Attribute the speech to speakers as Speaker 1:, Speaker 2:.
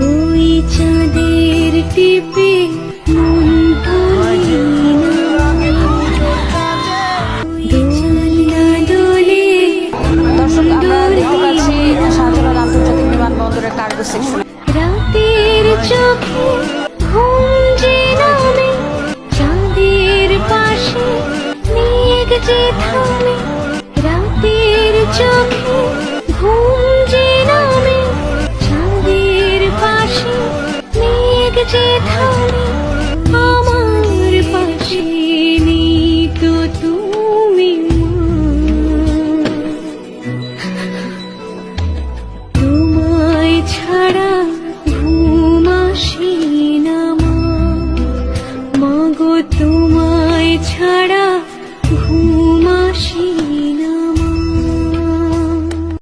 Speaker 1: ওই চাঁদের টিপে মন
Speaker 2: দর্শক, আমরা দেখতে পাচ্ছি শাহজালাল আন্তর্জাতিক বিমানবন্দরের কার্গো সেকশন।
Speaker 1: রাতের চোখে ঘুম যে নামে, চাঁদের পাশে মেঘ যে থামে। রাতের চোখে ঘুম যে নামে, চাঁদের পাশে মেঘ যে থামে। আমার পাশে নেই তো তুমি মা, তোমায় ছাড়া